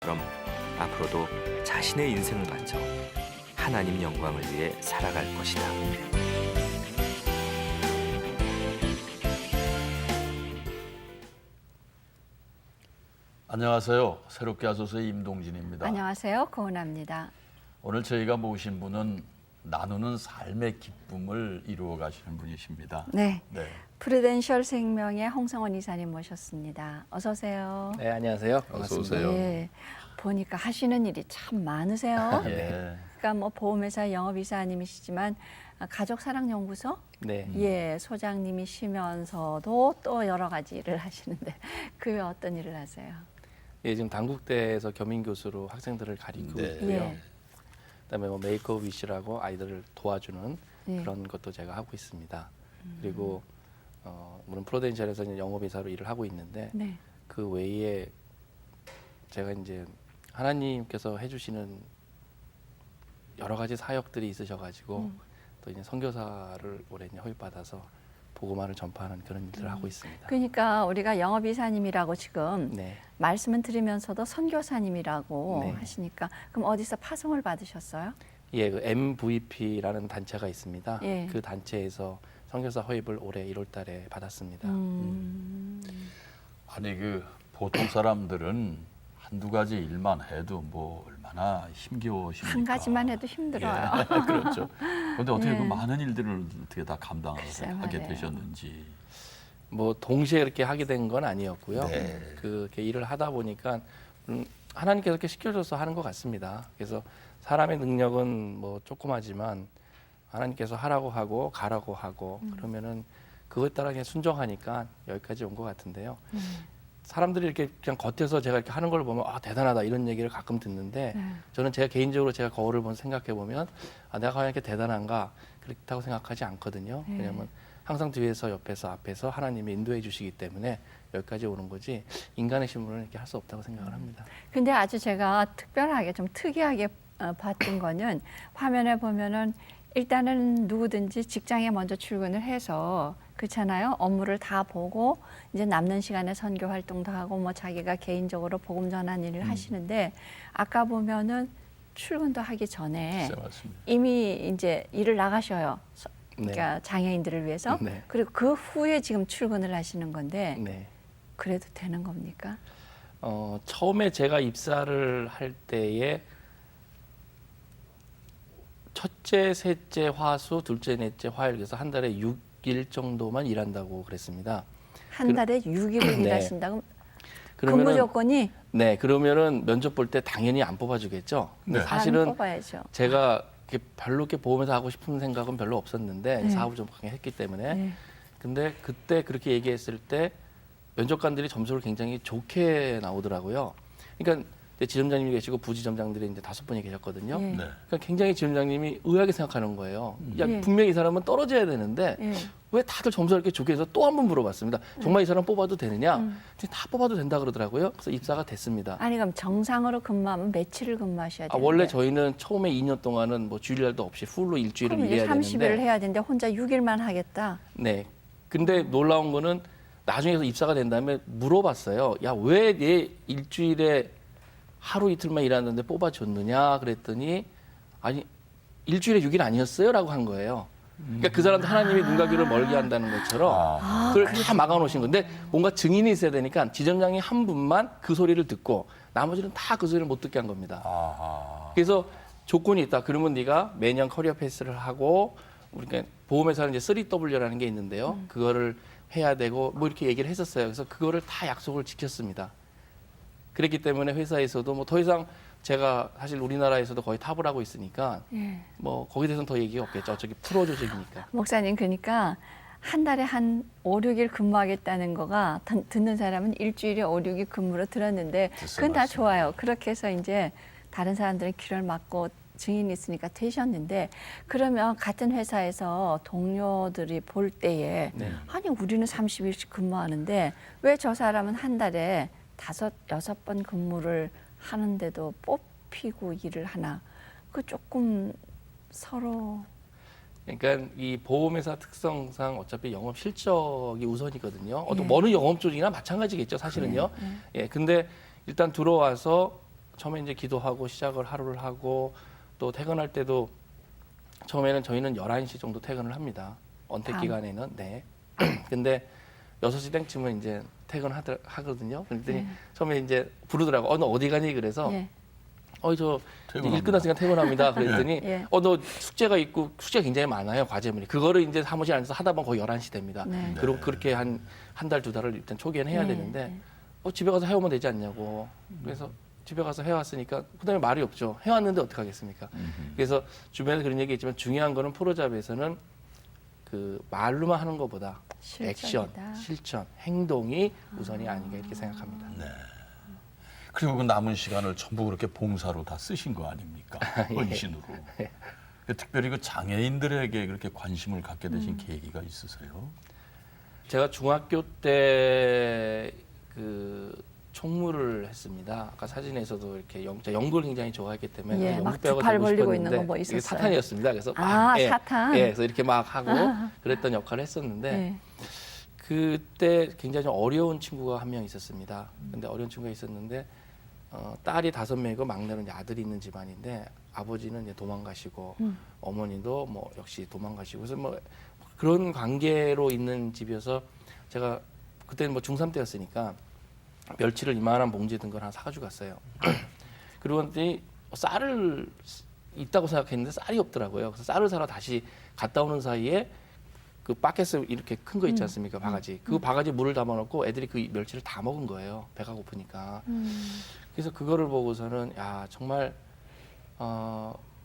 그럼 앞으로도 자신의 인생을 바쳐 하나님 영광을 위해 살아갈 것이다. 안녕하세요. 새롭게 하소서의 임동진입니다. 안녕하세요. 고은아입니다. 오늘 저희가 모신 분은 나누는 삶의 기쁨을 이루어 가시는 분이십니다. 네, 네. 프루덴셜 생명의 홍성원 이사님 모셨습니다. 어서 오세요. 네, 안녕하세요. 반갑습니다. 어서 오세요. 네, 보니까 하시는 일이 참 많으세요. 예. 그러니까 뭐 보험회사 영업이사님이시지만 가족사랑연구소 네. 예 소장님이시면서도 또 여러 가지 일을 하시는데 그 외에 어떤 일을 하세요? 예, 지금 단국대에서 겸임 교수로 학생들을 가리키고 네. 있고요. 예. 그다음에 뭐 메이크업 위시라고 아이들을 도와주는 예. 그런 것도 제가 하고 있습니다. 그리고 물론 프로덴셜에서 이제 영업이사로 일을 하고 있는데 네. 그 외에 제가 이제 하나님께서 해주시는 여러 가지 사역들이 있으셔가지고 또 이제 선교사를 올해 이제 허위받아서 복음화를 전파하는 그런 일들을 하고 있습니다. 그러니까 우리가 영업이사님이라고 지금 네. 말씀은 드리면서도 선교사님이라고 네. 하시니까 그럼 어디서 파송을 받으셨어요? 예, 그 MVP라는 단체가 있습니다. 예. 그 단체에서 선교사 허입을 올해 1월달에 받았습니다. 아니 그 보통 사람들은 한두 가지 일만 해도 뭐 얼마나 힘겨우십니까? 한 가지만 해도 힘들어요. 예, 그렇죠. 그런데 어떻게 예. 그 많은 일들을 어떻게 다 감당하게 글쎄 말이에요. 되셨는지. 뭐 동시에 이렇게 하게 된 건 아니었고요. 네. 그렇게 일을 하다 보니까 하나님께서 이렇게 시켜줘서 하는 것 같습니다. 그래서 사람의 능력은 뭐 조그마지만 하나님께서 하라고 하고 가라고 하고 그러면은 그것에 따라 그냥 순종하니까 여기까지 온 것 같은데요. 사람들이 이렇게 그냥 겉에서 제가 이렇게 하는 걸 보면 아 대단하다 이런 얘기를 가끔 듣는데 저는 제가 개인적으로 제가 거울을 보면 생각해 보면 아 내가 과연 이렇게 대단한가 그렇다고 생각하지 않거든요. 왜냐하면 항상 뒤에서 옆에서 앞에서 하나님이 인도해 주시기 때문에 여기까지 오는 거지 인간의 힘으로는 이렇게 할 수 없다고 생각을 합니다. 근데 아주 제가 특별하게 좀 특이하게 봤던 거는 화면에 보면은 일단은 누구든지 직장에 먼저 출근을 해서 그렇잖아요. 업무를 다 보고 이제 남는 시간에 선교 활동도 하고 뭐 자기가 개인적으로 복음 전한 일을 하시는데 아까 보면은 출근도 하기 전에 글쎄 맞습니다. 이미 이제 일을 나가셔요. 그러니까 장애인들을 위해서. 네. 그리고 그 후에 지금 출근을 하시는 건데 네. 그래도 되는 겁니까? 처음에 제가 입사를 할 때에 첫째, 셋째 화수, 둘째, 넷째 화요일 그래서 한 달에 6일 정도만 일한다고 그랬습니다. 한 달에 6일을 네. 일하신다고? 근무 조건이 네, 그러면은 면접 볼 때 당연히 안 뽑아주겠죠. 근데 네. 안 사실은 뽑아야죠. 제가 이렇게 별로 이렇게 보험에서 하고 싶은 생각은 별로 없었는데 네. 사업을 좀 했기 때문에. 네. 근데 그때 그렇게 얘기했을 때 면접관들이 점수를 굉장히 좋게 나오더라고요. 그러니까 이제 지점장님이 계시고 부지점장들이 이제 5분이 계셨거든요. 예. 네. 그러니까 굉장히 지점장님이 의아하게 생각하는 거예요. 야, 예. 분명히 이 사람은 떨어져야 되는데 예. 왜 다들 점수를 이렇게 좋게 해서 또 한 번 물어봤습니다. 정말 이 사람 뽑아도 되느냐? 근데 다 뽑아도 된다 그러더라고요. 그래서 입사가 됐습니다. 아니 그럼 정상으로 근무하면 며칠을 근무하셔야 되는데 원래 저희는 처음에 2년 동안은 뭐 주일날도 없이 풀로 일주일을 그럼 이제 일해야 30일을 되는데 해야 되는데 혼자 6일만 하겠다. 네. 근데 놀라운 거는 나중에서 입사가 된 다음에 물어봤어요. 야, 왜 얘 일주일에 하루 이틀만 일하는데 뽑아줬느냐 그랬더니 아니 일주일에 6일 아니었어요? 라고 한 거예요. 그러니까 그 사람도 하나님이 눈과 귀를 멀게 한다는 것처럼 그걸 다 막아놓으신 건데 뭔가 증인이 있어야 되니까 지점장이 한 분만 그 소리를 듣고 나머지는 다 그 소리를 못 듣게 한 겁니다. 아하. 그래서 조건이 있다. 그러면 네가 매년 커리어 패스를 하고 우리가 보험회사는 이제 3W라는 게 있는데요. 그거를 해야 되고 뭐 이렇게 얘기를 했었어요. 그래서 그거를 다 약속을 지켰습니다. 그랬기 때문에 회사에서도 뭐 더 이상 제가 사실 우리나라에서도 거의 탑을 하고 있으니까 예. 뭐 거기에 대해서는 더 얘기가 없겠죠. 어차피 프로 조직이니까. 목사님 그러니까 한 달에 한 5, 6일 근무하겠다는 거가 듣는 사람은 일주일에 5, 6일 근무로 들었는데 그건 다 맞습니다. 좋아요. 그렇게 해서 이제 다른 사람들은 귀를 막고 증인이 있으니까 되셨는데 그러면 같은 회사에서 동료들이 볼 때에 네. 아니 우리는 30일씩 근무하는데 왜 저 사람은 한 달에 5, 6번 근무를 하는데도 뽑히고 일을 하나? 그 조금 서로 그러니까 이 보험회사 특성상 어차피 영업 실적이 우선이거든요. 예. 어느 영업 조직이나 마찬가지겠죠, 사실은요. 예, 근데 일단 들어와서 처음에 이제 기도하고 시작을 하루를 하고 또 퇴근할 때도 처음에는 저희는 11시 정도 퇴근을 합니다. 언택 밤. 기간에는. 네. 근데 6시 땡쯤은 이제 퇴근하거든요. 그랬더니 네. 처음에 이제 부르더라고. 너 어디 가니? 그래서 예. 저 퇴근합니다. 일 끝났으니까 퇴근합니다. 그랬더니 예. 너 숙제가 있고 숙제가 굉장히 많아요. 과제물이. 그거를 이제 사무실 안에서 하다 보면 거의 11시 됩니다. 네. 그리고 그렇게 한 달, 2달을 일단 초기에는 해야 예, 되는데 예. 집에 가서 해오면 되지 않냐고. 그래서 집에 가서 해왔으니까 그다음에 말이 없죠. 해왔는데 어떡하겠습니까? 그래서 주변에서 그런 얘기 있지만 중요한 거는 프로잡에서는 그 말로만 하는 것보다 액션, 실전이다. 실천, 행동이 우선이 아닌가 이렇게 생각합니다. 네. 그리고 그 남은 시간을 전부 그렇게 봉사로 다 쓰신 거 아닙니까? 헌신으로. 특별히 그 장애인들에게 그렇게 관심을 갖게 되신 계기가 있으세요? 제가 중학교 때 그 총무를 했습니다. 아까 사진에서도 이렇게 연구를 굉장히 좋아했기 때문에 예, 연구 막 배우가 두팔 되고 벌리고 싶었는데 있는 거뭐 이게 있었어요? 사탄이었습니다. 그래서 아, 사탄. 그래서 이렇게 막 하고 그랬던 역할을 했었는데 예. 그때 굉장히 좀 어려운 친구가 한 명 있었습니다. 근데 어려운 친구가 있었는데 딸이 5명이고 막내는 이제 아들이 있는 집안인데 아버지는 이제 도망가시고 어머니도 뭐 역시 도망가시고 그래서 뭐 그런 관계로 있는 집이어서 제가 그때는 뭐 중3 때였으니까 멸치를 이만한 봉지 든 걸 하나 사가지고 갔어요. 그러고 났더니 쌀을 있다고 생각했는데 쌀이 없더라고요. 그래서 쌀을 사러 다시 갔다 오는 사이에 그 바켓스 이렇게 큰 거 있지 않습니까? 바가지. 그 바가지 물을 담아놓고 애들이 그 멸치를 다 먹은 거예요. 배가 고프니까. 그래서 그거를 보고서는 야 정말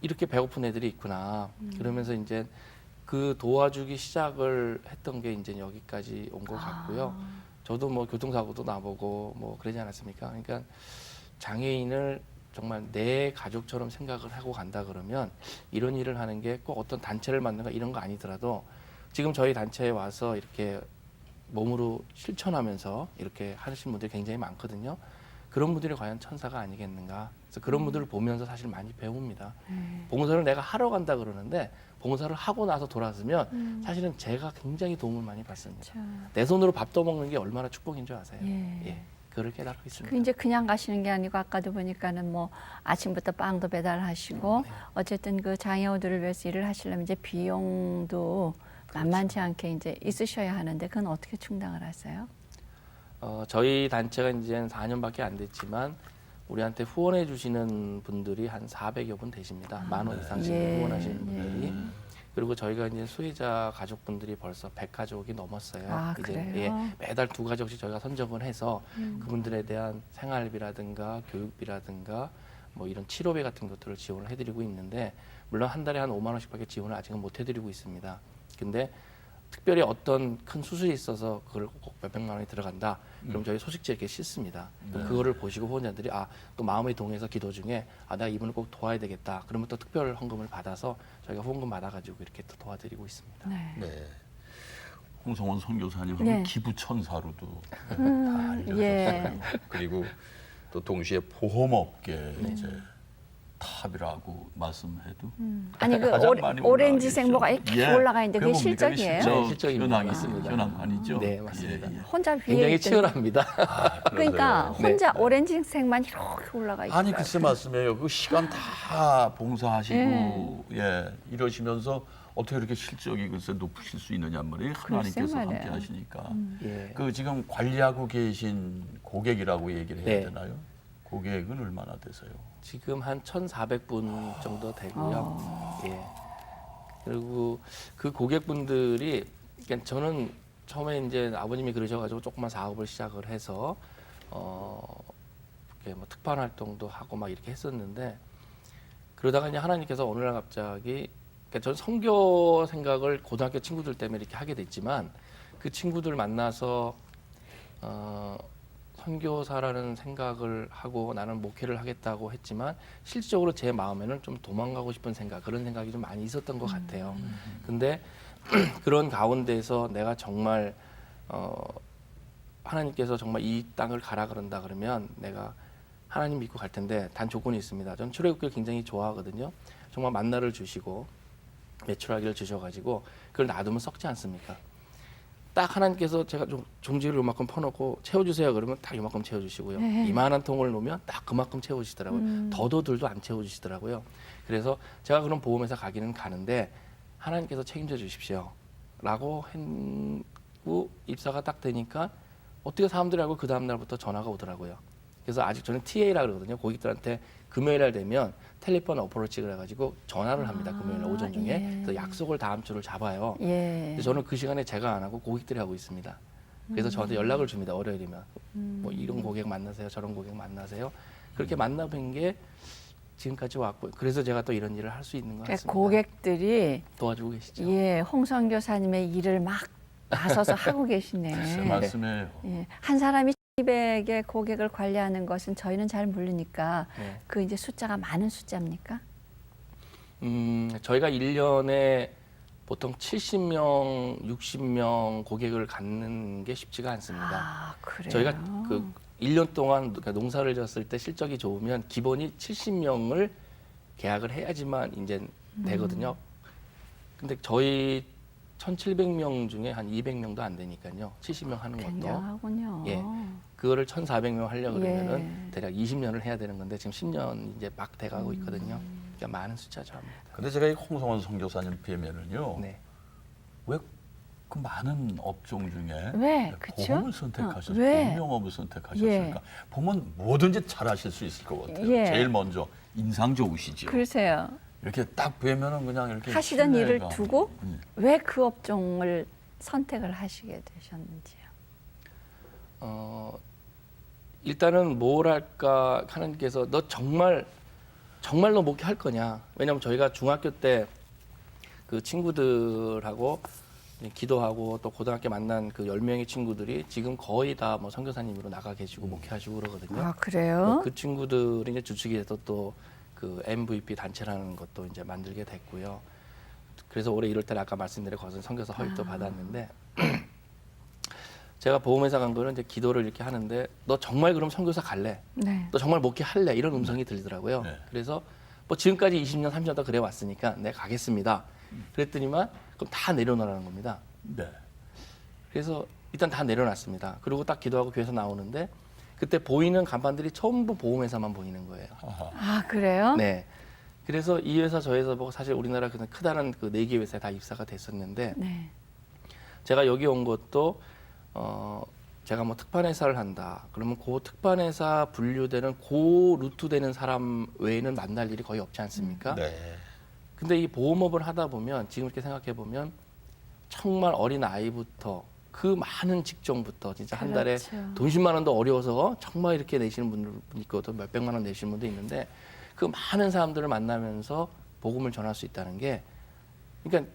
이렇게 배고픈 애들이 있구나. 그러면서 이제 그 도와주기 시작을 했던 게 이제 여기까지 온 것 같고요. 저도 뭐 교통사고도 나보고 뭐 그러지 않았습니까? 그러니까 장애인을 정말 내 가족처럼 생각을 하고 간다 그러면 이런 일을 하는 게 꼭 어떤 단체를 만든가 이런 거 아니더라도 지금 저희 단체에 와서 이렇게 몸으로 실천하면서 이렇게 하시는 분들이 굉장히 많거든요. 그런 분들이 과연 천사가 아니겠는가. 그래서 그런 분들을 보면서 사실 많이 배웁니다. 봉사를 내가 하러 간다 그러는데 봉사를 하고 나서 돌아서면 사실은 제가 굉장히 도움을 많이 받습니다. 그렇죠. 내 손으로 밥 떠먹는 게 얼마나 축복인 줄 아세요? 예. 그걸 깨닫고 있습니다. 그 이제 그냥 가시는 게 아니고 아까도 보니까는 뭐 아침부터 빵도 배달하시고 어쨌든 그 장애우들을 위해서 일을 하시려면 이제 비용도 만만치 않게 이제 있으셔야 하는데 그건 어떻게 충당을 하세요? 저희 단체가 이제 4년밖에 안 됐지만 우리한테 후원해 주시는 분들이 한 400여 분 되십니다. 10,000원 이상씩 예. 후원하시는 분들이. 그리고 저희가 이제 수혜자 가족분들이 벌써 100가족이 넘었어요. 아, 이제 그래요? 매달 2가족씩 저희가 선정을 해서 그분들에 대한 생활비라든가 교육비라든가 뭐 이런 치료비 같은 것들을 지원을 해드리고 있는데 물론 한 달에 한 5만 원씩밖에 지원을 아직은 못 해드리고 있습니다. 근데 특별히 어떤 큰 수술이 있어서 그걸 꼭 몇백만 원이 들어간다. 그럼 저희 소식지에 이렇게 싣습니다. 그럼 그거를 보시고 후원자들이 또 마음이 동해서 기도 중에 내가 이분을 꼭 도와야 되겠다. 그러면 또 특별 헌금을 받아서 저희가 후원금 받아가지고 이렇게 또 도와드리고 있습니다. 네. 네. 홍성원 선교사님 네. 하면 기부천사로도 다 알려졌어요. 예. 그리고 또 동시에 보험업계 이제 탑이라고 말씀해도 아니 그 가장 많이 오렌지색 올라가겠죠. 뭐가 이렇게 예. 올라가 있는데 그게 그거 뭡니까? 실적이에요? 네, 실적입니다. 현황이 있습니다. 현황판이죠. 네, 맞습니다. 예, 예. 혼자 위에 굉장히 있더니 치열합니다. 그러니까 그러세요. 혼자 오렌지색만 이렇게 올라가 있어요. 아니 글쎄 말씀이에요. 그 시간 다 봉사하시고 이러시면서 어떻게 이렇게 실적이 글쎄 높으실 수 있느냐 말이에요. 하나님께서 말이에요. 함께 하시니까. 예. 그 지금 관리하고 계신 고객이라고 얘기를 해야 네. 되나요? 고객은 얼마나 되세요? 지금 한 1,400분 정도 되고요. 예. 그리고 그 고객분들이 그러니까 저는 처음에 이제 아버님이 그러셔가지고 조그만 사업을 시작을 해서 이렇게 뭐 특판 활동도 하고 막 이렇게 했었는데 그러다가 이제 하나님께서 어느 날 갑자기 그러니까 저는 선교 생각을 고등학교 친구들 때문에 이렇게 하게 됐지만 그 친구들 만나서 선교사라는 생각을 하고 나는 목회를 하겠다고 했지만 실질적으로 제 마음에는 좀 도망가고 싶은 생각 그런 생각이 좀 많이 있었던 것 같아요. 근데 그런 가운데서 내가 정말 하나님께서 정말 이 땅을 가라 그런다 그러면 내가 하나님 믿고 갈 텐데 단 조건이 있습니다. 저는 출애굽기를 굉장히 좋아하거든요. 정말 만나를 주시고 매출하기를 주셔가지고 그걸 놔두면 썩지 않습니까? 딱 하나님께서 제가 좀 종지를 요만큼 퍼놓고 채워주세요 그러면 딱 요만큼 채워주시고요. 네. 이만한 통을 놓으면 딱 그만큼 채워주시더라고요. 더도들도 안 채워주시더라고요. 그래서 제가 그런 보험회사 가기는 가는데 하나님께서 책임져 주십시오 라고 했고 입사가 딱 되니까 어떻게 사람들이 알고 그 다음날부터 전화가 오더라고요. 그래서 아직 저는 TA라 그러거든요. 고객들한테 금요일날 되면 텔레폰 어프로치를 해가지고 전화를 합니다. 금요일날 오전 중에. 예. 그래서 약속을 다음 주를 잡아요. 예. 근데 저는 그 시간에 제가 안 하고 고객들이 하고 있습니다. 그래서 저한테 연락을 줍니다. 월요일이면. 뭐 이런 고객 만나세요. 저런 고객 만나세요. 그렇게 만나뵌 게 지금까지 왔고 그래서 제가 또 이런 일을 할 수 있는 것 그러니까 같습니다. 고객들이 도와주고 계시죠. 예, 홍 선교사님의 일을 막 나서서 하고 계시네. 글쎄 말씀이에요. 예, 한 사람이 200의 고객을 관리하는 것은 저희는 잘 모르니까 네. 그 이제 숫자가 많은 숫자입니까? 저희가 1년에 보통 70명, 60명 고객을 갖는 게 쉽지가 않습니다. 아, 그래요. 저희가 그 1년 동안 그러니까 농사를 졌을 때 실적이 좋으면 기본이 70명을 계약을 해야지만 이제 되거든요. 근데 저희 1,700명 중에 한 200명도 안 되니까요. 70명 하는 것도. 굉장하군요. 예. 그거를 1,400명 하려고 그러면은 예. 대략 20년을 해야 되는 건데 지금 10년 이제 막 돼가고 있거든요. 그러니까 많은 숫자죠. 근데 제가 이 홍성원 선교사님 뵈면은요. 네. 왜 그 많은 업종 중에 왜? 그쵸? 보험을 선택하셨을까? 왜? 운명업을 선택하셨을까? 예. 보면 뭐든지 잘하실 수 있을 것 같아요. 예. 제일 먼저 인상 좋으시죠. 글쎄요. 이렇게 딱 뵈면은 그냥 이렇게 하시던 일을 신뢰가. 두고 왜 그 업종을 선택을 하시게 되셨는지요? 일단은 뭐랄까 하나님께서 너 정말 너 목회할 거냐? 왜냐하면 저희가 중학교 때 그 친구들하고 기도하고 또 고등학교 만난 그 10명의 친구들이 지금 거의 다 뭐 선교사님으로 나가 계시고 목회하시고 그러거든요. 아, 그래요? 그 친구들이 이제 주축이 돼서 또 그 MVP 단체라는 것도 이제 만들게 됐고요. 그래서 올해 1월 달에 아까 말씀드린 것은 선교사 허입도 받았는데 제가 보험회사 간 거는 이제 기도를 이렇게 하는데 너 정말 그럼 선교사 갈래? 네. 너 정말 목회할래? 이런 음성이 들리더라고요. 네. 그래서 뭐 지금까지 20년, 30년 더 그래 왔으니까 내가 가겠습니다. 그랬더니만 그럼 다 내려놓으라는 겁니다. 네. 그래서 일단 다 내려놨습니다. 그리고 딱 기도하고 교회에서 나오는데 그때 보이는 간판들이 전부 보험회사만 보이는 거예요. 아, 그래요? 네. 그래서 이 회사 저 회사 보고 사실 우리나라 그냥 크다는 그 4개 회사에 다 입사가 됐었는데 네. 제가 여기 온 것도 제가 뭐 특판회사를 한다. 그러면 그 특판회사 분류되는 그 루트 되는 사람 외에는 만날 일이 거의 없지 않습니까? 네. 근데 이 보험업을 하다 보면 지금 이렇게 생각해 보면 정말 어린 아이부터 그 많은 직종부터 진짜 한 달에 그렇죠. 돈 10만 원도 어려워서 정말 이렇게 내시는 분들 있고 또 몇백만 원 내시는 분도 있는데 그 많은 사람들을 만나면서 복음을 전할 수 있다는 게 그러니까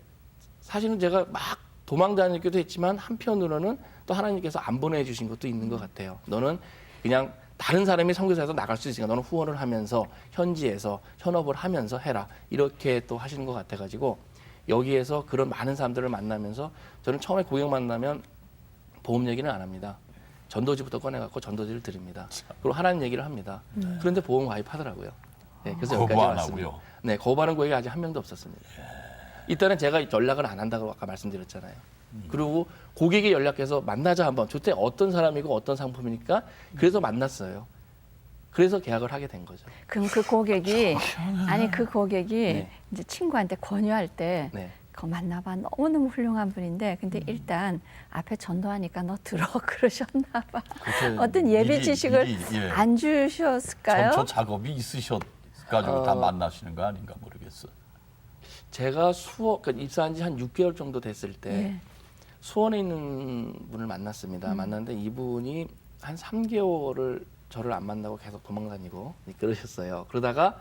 사실은 제가 막 도망 다니기도 했지만 한편으로는 또 하나님께서 안 보내주신 것도 있는 것 같아요. 너는 그냥 다른 사람이 선교사에서 나갈 수 있으니까 너는 후원을 하면서 현지에서 현업을 하면서 해라 이렇게 또 하시는 것 같아가지고 여기에서 그런 많은 사람들을 만나면서 저는 처음에 고객 만나면 보험 얘기는 안 합니다. 전도지부터 꺼내갖고 전도지를 드립니다. 그리고 하나님 얘기를 합니다. 그런데 보험 가입하더라고요. 네, 그래서 여기까지 거부 안 왔습니다. 하고요. 네, 거부하는 고객이 아직 한 명도 없었습니다. 일단은 제가 연락을 안 한다고 아까 말씀드렸잖아요. 그리고 고객이 연락해서 만나자 한번. 저때 어떤 사람이고 어떤 상품이니까 그래서 만났어요. 그래서 계약을 하게 된 거죠. 그럼 그 고객이 아니 그 고객이 네. 이제 친구한테 권유할 때 네. 그거 만나봐 너무너무 훌륭한 분인데 근데 일단 앞에 전도하니까 너 들어 그러셨나 봐. 그렇게 어떤 예배 미리- 지식을 미리, 예. 안 주셨을까요? 전초 작업이 있으셔가지고 다 만나시는 거 아닌가 모르겠어. 제가 그러니까 입사한 지 한 6개월 정도 됐을 때 예. 수원에 있는 분을 만났습니다. 만났는데 이분이 한 3개월을 저를 안 만나고 계속 도망다니고 그러셨어요. 그러다가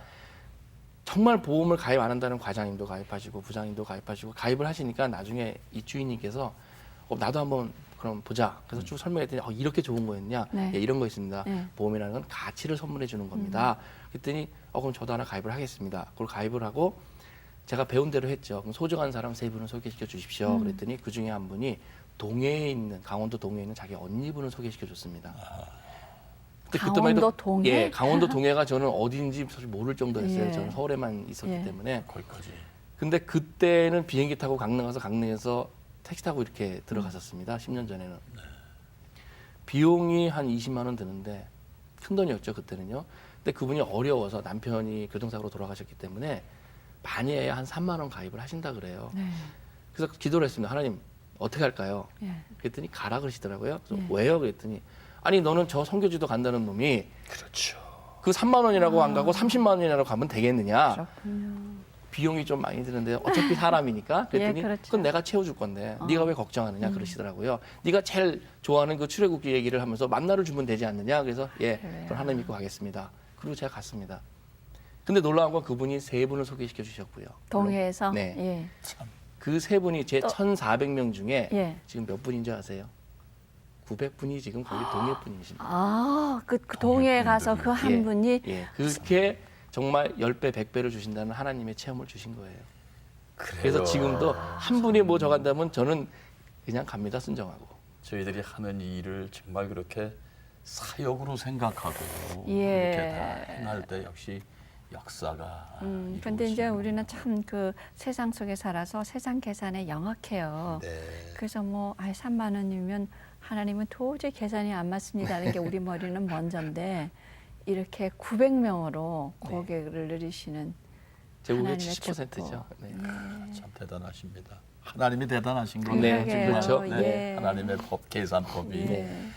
정말 보험을 가입 안 한다는 과장님도 가입하시고 부장님도 가입하시고 가입을 하시니까 나중에 이 주인님께서 나도 한번 그럼 보자. 그래서 쭉 설명했더니 이렇게 좋은 거였냐? 네. 예, 이런 거 있습니다. 네. 보험이라는 건 가치를 선물해 주는 겁니다. 그랬더니 그럼 저도 하나 가입을 하겠습니다. 그걸 가입을 하고 제가 배운 대로 했죠. 그럼 소중한 사람 3분을 소개시켜 주십시오. 그랬더니 그 중에 한 분이 동해에 있는 강원도 동해에 있는 자기 언니분을 소개시켜 줬습니다. 근데 그때만 해도 강원도 동해? 예, 강원도 동해가 저는 어디인지 사실 모를 정도였어요. 예. 저는 서울에만 있었기 예. 때문에. 거기까지. 근데 그때는 비행기 타고 강릉 가서 강릉에서 택시 타고 이렇게 들어갔었습니다. 10년 전에는. 비용이 한 20만 원 드는데 큰 돈이었죠 그때는요. 근데 그분이 어려워서 남편이 교통사고로 돌아가셨기 때문에 반이에야 한 3만 원 가입을 하신다 그래요. 네. 그래서 기도를 했습니다. 하나님 어떻게 할까요? 예. 그랬더니 가라 그러시더라고요. 그래서 예. 왜요? 그랬더니 아니 너는 저 선교지도 간다는 놈이 그렇죠. 그 3만 원이라고 안 가고 30만 원이라고 가면 되겠느냐? 그렇군요. 비용이 좀 많이 드는데 어차피 사람이니까 그랬더니 예, 그렇죠. 그건 내가 채워줄 건데 네가 왜 걱정하느냐 그러시더라고요. 네가 제일 좋아하는 그 출애굽기 얘기를 하면서 만나를 주면 되지 않느냐? 그래서 예, 그래요. 그럼 하나님 믿고 가겠습니다. 그리고 제가 갔습니다. 근데 놀라운 건 그분이 세 분을 소개시켜 주셨고요. 동해에서 네. 예. 그 세 분이 제 또- 1,400명 중에 예. 지금 몇 분인 줄 아세요? 900분이 지금 거기 동해 분이십니다. 아, 그 동해에 가서 그 한 예. 분이 예, 그렇게 정말 10배, 100배를 주신다는 하나님의 체험을 주신 거예요. 그래서 지금도 한 분이 뭐 저간다면 저는 그냥 갑니다, 순정하고. 저희들이 하는 일을 정말 그렇게 사역으로 생각하고 예. 이렇게 다 행할 때 역시 역사가 근데 이제 이루어지는구나. 우리는 참 그 세상 속에 살아서 세상 계산에 영악해요. 네. 그래서 뭐 3만 원이면 하나님은 도저히 계산이 안 맞습니다는 게 우리 머리는 먼저인데 이렇게 900명으로 고객을 누리시는 제국의 하나님의 70%죠. 네. 참 대단하시니다. 하나님이 대단하신 거네요. 네, 그러게요. 그렇죠. 네. 예. 하나님의 법 계산법이. 네.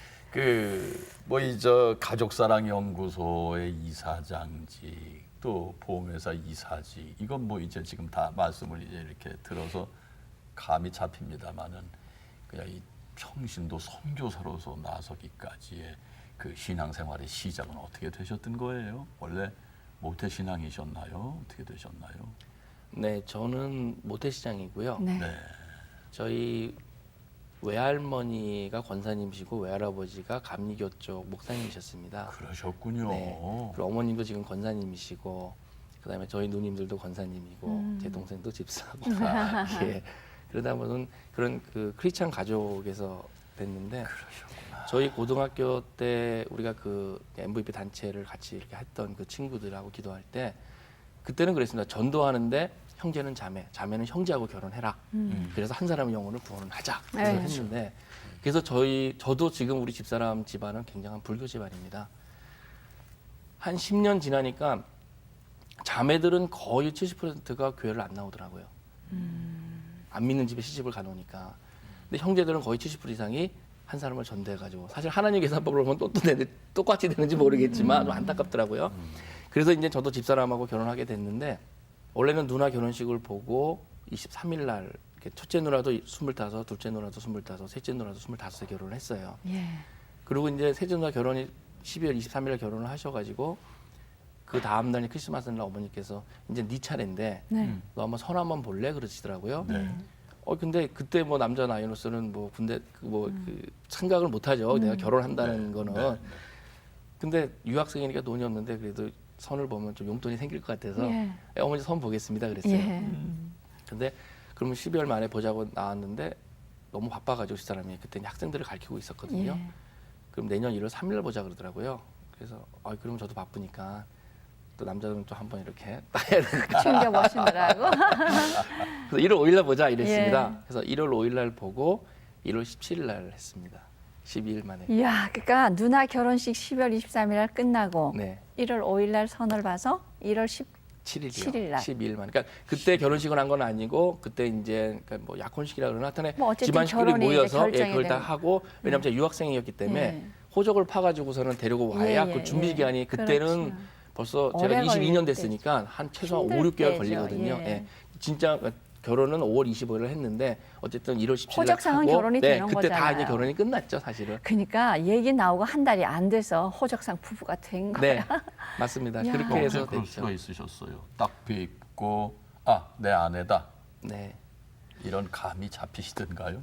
뭐 이 저 가족사랑 연구소의 이사장직 또 보험회사 이사직 이건 뭐 이제 지금 다 말씀을 이제 이렇게 들어서 감이 잡힙니다만은 그냥 이 평신도 선교사로서 나서기까지의 그 신앙생활의 시작은 어떻게 되셨던 거예요? 원래 모태 신앙이셨나요? 어떻게 되셨나요? 네, 저는 모태시장이고요. 네. 네. 저희 외할머니가 권사님이시고 외할아버지가 감리교 쪽 목사님이셨습니다. 그러셨군요. 네. 그리고 어머님도 지금 권사님이시고 그다음에 저희 누님들도 권사님이고 제 동생도 집사고 예. 그러다 보면 그런 그 크리스찬 가족에서 뵀는데 저희 고등학교 때 우리가 그 MVP 단체를 같이 이렇게 했던 그 친구들하고 기도할 때 그때는 그랬습니다. 전도하는데 형제는 자매, 자매는 형제하고 결혼해라. 그래서 한 사람의 영혼을 구원을 하자. 그래서 네. 했는데 그래서 저도 지금 우리 집사람 집안은 굉장한 불교 집안입니다. 한 10년 지나니까 자매들은 거의 70%가 교회를 안 나오더라고요. 안 믿는 집에 시집을 가놓으니까. 근데 형제들은 거의 70% 이상이 한 사람을 전도해가지고 사실 하나님 계산법으로 보면 똑같이 되는지 모르겠지만 좀 안타깝더라고요. 그래서 이제 저도 집사람하고 결혼하게 됐는데 원래는 누나 결혼식을 보고 23일 날 이렇게 첫째 누나도 25, 둘째 누나도 25, 셋째 누나도 25에 결혼을 했어요. 예. 그리고 이제 셋째 누나 결혼이 12월 23일 날 결혼을 하셔가지고 그 다음 날이 크리스마스 날 어머니께서 이제 네 차례인데 네. 너 한번 선 한번 볼래 그러시더라고요. 네. 근데 그때 뭐 남자 나이로서는 뭐 군대 그 생각을 못 하죠. 내가 결혼한다는 거는. 근데 유학생이니까 돈이 없는데 그래도 선을 보면 좀 용돈이 생길 것 같아서 예. 어머니 선 보겠습니다 그랬어요. 예. 근데 그러면 12월 말에 보자고 나왔는데 너무 바빠가지고 그 사람이 그때 학생들을 가르치고 있었거든요. 예. 그럼 내년 1월 3일 보자 그러더라고요. 그래서 그러면 저도 바쁘니까 또 남자는 또 한번 이렇게 따야 되니까 챙겨보시느라고. 그래서 1월 5일 날 보자 이랬습니다. 예. 그래서 1월 5일 날 보고 1월 17일 날 했습니다. 12일 만에. 이야, 그러니까 누나 결혼식 10월 23일 날 끝나고 네. 1월 5일 날 선을 봐서 1월 7일이요. 7일 날. 12일 만에. 그러니까 그때 결혼식을 한 건 아니고 그때 이제 그러니까 뭐 약혼식이라 그러나 하여튼 뭐 어쨌든 집안식구들이 결혼이 이제 모여서 결정이 그걸 다 되는. 하고 왜냐면 제가 유학생이었기 때문에 예. 호적을 파가지고서는 데리고 와야 예, 그 준비 예. 기간이 그때는 그렇죠. 벌써 제가 오래 22년 걸릴 됐으니까 한 최소한 5, 힘들 6개월 때죠. 걸리거든요. 예. 예. 진짜 결혼은 5월 25일을 했는데 어쨌든 1월 17일 날 호적상은 하고 결혼이 되는 그때 다 거잖아요. 이제 결혼이 끝났죠, 사실은. 그러니까 얘기 나오고 한 달이 안 돼서 호적상 부부가 된 거야. 네. 맞습니다. 야. 그렇게 해서 그럴 됐죠. 수가 있으셨어요. 딱 뵙고 내 아내다 네. 이런 감이 잡히시던가요?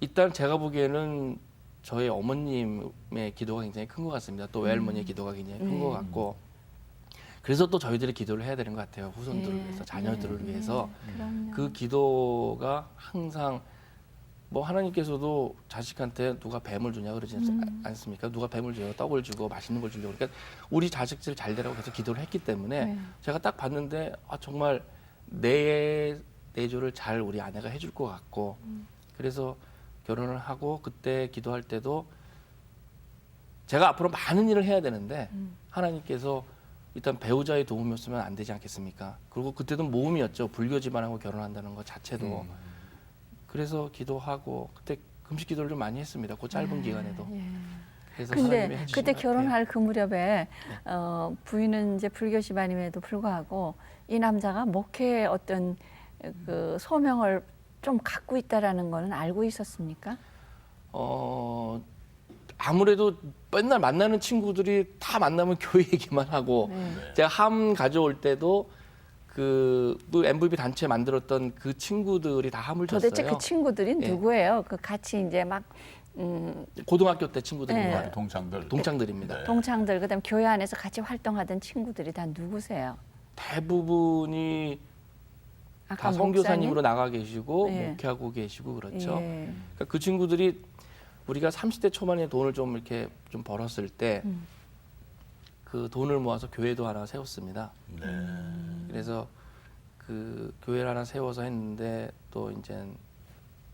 일단 제가 보기에는 저희 어머님의 기도가 굉장히 큰 것 같습니다. 또 외할머니의 기도가 굉장히 큰 것 같고 그래서 또 저희들이 기도를 해야 되는 것 같아요. 후손들을 예, 위해서, 자녀들을 예, 위해서. 그럼요. 그 기도가 항상 뭐 하나님께서도 자식한테 누가 뱀을 주냐 그러지 않습니까? 누가 뱀을 줘요, 떡을 주고 맛있는 걸 주려고. 그러니까 우리 자식들 잘 되라고 계속 기도를 했기 때문에 네. 제가 딱 봤는데 정말 내 내조를 잘 우리 아내가 해줄 것 같고 그래서 결혼을 하고 그때 기도할 때도 제가 앞으로 많은 일을 해야 되는데 하나님께서 일단 배우자의 도움이었으면 안 되지 않겠습니까? 그리고 그때도 모험이었죠. 불교 집안하고 결혼한다는 것 자체도. 그래서 기도하고 그때 금식 기도를 좀 많이 했습니다. 그 짧은 기간에도. 예. 그래서 하나님이 근데 해주신 그때 것 같아요. 결혼할 그 무렵에 부인은 이제 불교 집안임에도 불구하고 이 남자가 목회의 어떤 그 소명을 좀 갖고 있다라는 거는 알고 있었습니까? 아무래도 맨날 만나는 친구들이 다 만나면 교회 얘기만 하고 제가 함 가져올 때도 그 MVP 단체 만들었던 그 친구들이 다 함을 줬어요. 도대체 그 친구들이 예. 누구예요? 그 같이 이제 막 고등학교 때 친구들입니다. 네. 동창들. 동창들입니다. 네. 동창들 그다음 교회 안에서 같이 활동하던 친구들이 다 누구세요? 대부분이 다 아까 선교사님으로 나가 계시고 네. 목회하고 계시고 그렇죠. 예. 그러니까 그 친구들이 우리가 30대 초반에 돈을 좀 이렇게 좀 벌었을 때 그 돈을 모아서 교회도 하나 세웠습니다. 네. 그래서 그 교회를 하나 세워서 했는데 또 이제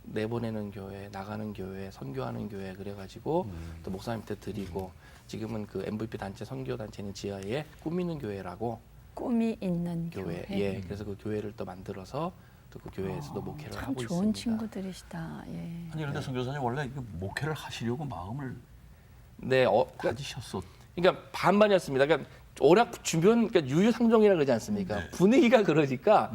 내보내는 교회, 나가는 교회, 선교하는 교회 그래가지고 또 목사님한테 드리고 지금은 그 MVP 단체 선교 단체는 지하에 꾸미는 교회라고 꿈이 있는 교회, 교회. 예, 그래서 그 교회를 또 만들어서 또 그 교회에서도 목회를 참 하고 좋은 있습니다. 친구들이시다. 예. 아니 그런데 선교사님 원래 이거 목회를 하시려고 마음을 네, 가지셨었. 그러니까 반반이었습니다. 그러니까 워낙 주변 그러니까 유유상종이라 그러지 않습니까? 네. 분위기가 그러니까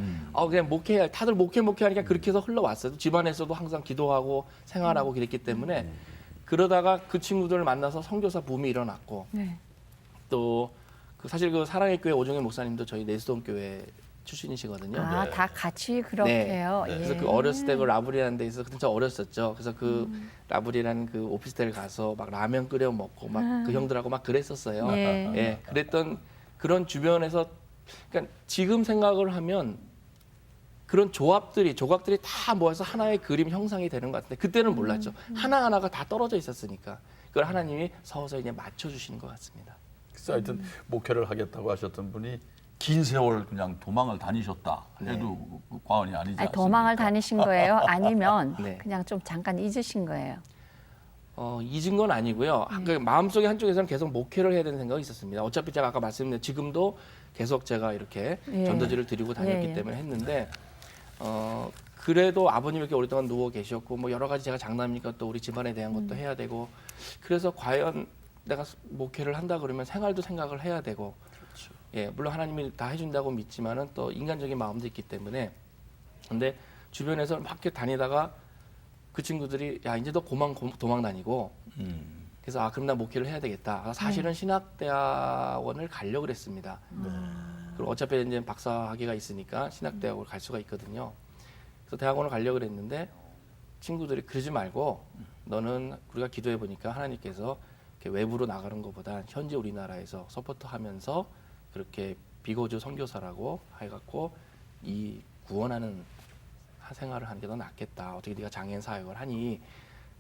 그냥 목회 다들 목회하니까 그렇게 해서 흘러왔어요. 집안에서도 항상 기도하고 생활하고 그랬기 때문에 그러다가 그 친구들을 만나서 선교사 붐이 일어났고 네. 또 그 사실 그 사랑의 교회 오정현 목사님도 저희 내수동 교회 출신이시거든요. 아, 다 같이 그렇게 해요. 네. 예. 그래서 그 어렸을 때 그 라브리라는 데 있어서 그때 저 어렸었죠. 그래서 그 라브리라는 그 오피스텔 가서 막 라면 끓여 먹고 막 그 형들하고 막 그랬었어요. 예. 예, 그랬던 그런 주변에서 그러니까 지금 생각을 하면 그런 조각들이 다 모여서 하나의 그림 형상이 되는 것 같은데 그때는 몰랐죠. 하나하나가 다 떨어져 있었으니까 그걸 하나님이 서서히 이제 맞춰주시는 것 같습니다. 그래서 하여튼 목회를 하겠다고 하셨던 분이 긴 세월 그냥 도망을 다니셨다 해도 과언이 아니지 아니, 않습니까? 도망을 다니신 거예요? 아니면 네. 그냥 좀 잠깐 잊으신 거예요? 잊은 건 아니고요. 그 마음속에 한쪽에서는 계속 목회를 해야 되는 생각이 있었습니다. 어차피 제가 아까 말씀드린 지금도 계속 제가 이렇게 예. 전도지를 드리고 다녔기 예, 예. 때문에 했는데 그래도 아버님 이렇게 오랫동안 누워 계셨고 뭐 여러 가지 제가 장남이니까 또 우리 집안에 대한 것도 해야 되고 그래서 과연 내가 목회를 한다 그러면 생활도 생각을 해야 되고 그렇죠. 예, 물론 하나님이 다 해준다고 믿지만은 또 인간적인 마음도 있기 때문에 근데 주변에서 막 이렇게 다니다가 그 친구들이 야 이제 너 도망 다니고 그래서 그럼 나 목회를 해야 되겠다. 사실은 신학대학원을 가려고 그랬습니다. 그리고 어차피 이제 박사 학위가 있으니까 신학대학원을 갈 수가 있거든요. 그래서 대학원을 가려고 그랬는데 친구들이 그러지 말고 너는 우리가 기도해 보니까 하나님께서 이렇게 외부로 나가는 것보다 현재 우리나라에서 서포트하면서 그렇게 비거주 선교사라고 해갖고 이 구원하는 생활을 하는 게 더 낫겠다. 어떻게 네가 장애인 사역을 하니?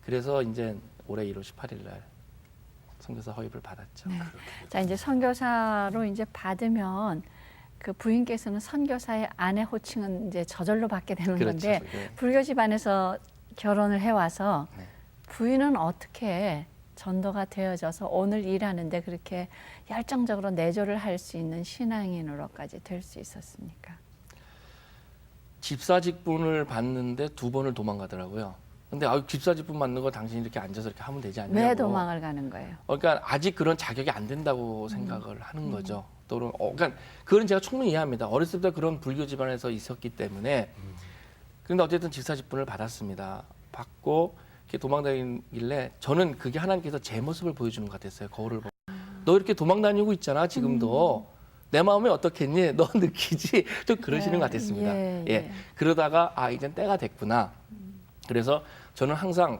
그래서 이제 올해 1월 18일 날 선교사 허입을 받았죠. 네. 자, 이제 선교사로 이제 받으면 그 부인께서는 선교사의 아내 호칭은 이제 저절로 받게 되는 그렇죠. 건데 네. 불교 집안에서 결혼을 해와서 네. 부인은 어떻게 전도가 되어져서 오늘 일하는데 그렇게 열정적으로 내조를 할 수 있는 신앙인으로까지 될 수 있었습니까? 집사 직분을 받는데 2번을 도망가더라고요. 근데 집사 직분 받는 거 당신이 이렇게 앉아서 이렇게 하면 되지 않냐고. 왜 도망을 가는 거예요? 그러니까 아직 그런 자격이 안 된다고 생각을 하는 거죠. 또 그러니까 그건 제가 충분히 이해합니다. 어렸을 때 그런 불교 집안에서 있었기 때문에. 그런데 어쨌든 집사 직분을 받았습니다. 받고 이렇게 도망다니길래 저는 그게 하나님께서 제 모습을 보여주는 것 같았어요. 거울을 보고. 너 이렇게 도망다니고 있잖아 지금도. 내 마음이 어떻겠니? 너 느끼지? 좀 그러시는 것 같았습니다. 예. 그러다가 이젠 때가 됐구나. 그래서 저는 항상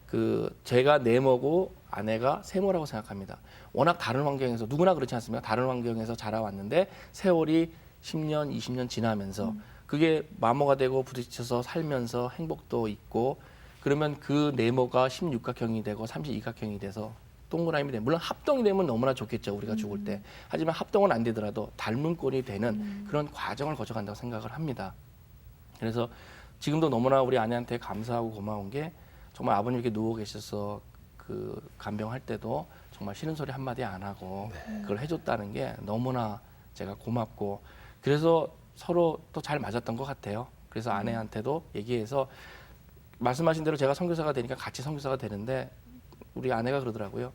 그 제가 내모고 아내가 세모라고 생각합니다. 워낙 다른 환경에서 누구나 그렇지 않습니까? 다른 환경에서 자라왔는데 세월이 10년, 20년 지나면서 그게 마모가 되고 부딪혀서 살면서 행복도 있고 그러면 그 네모가 16각형이 되고 32각형이 돼서 동그라미 되면 물론 합동이 되면 너무나 좋겠죠. 우리가 죽을 때. 하지만 합동은 안 되더라도 닮은 꼴이 되는 그런 과정을 거쳐간다고 생각을 합니다. 그래서 지금도 너무나 우리 아내한테 감사하고 고마운 게 정말 아버님 이렇게 누워 계셔서 그 간병할 때도 정말 싫은 소리 한마디 안 하고 그걸 해줬다는 게 너무나 제가 고맙고 그래서 서로 또 잘 맞았던 것 같아요. 그래서 아내한테도 얘기해서 말씀하신 대로 제가 선교사가 되니까 같이 선교사가 되는데 우리 아내가 그러더라고요.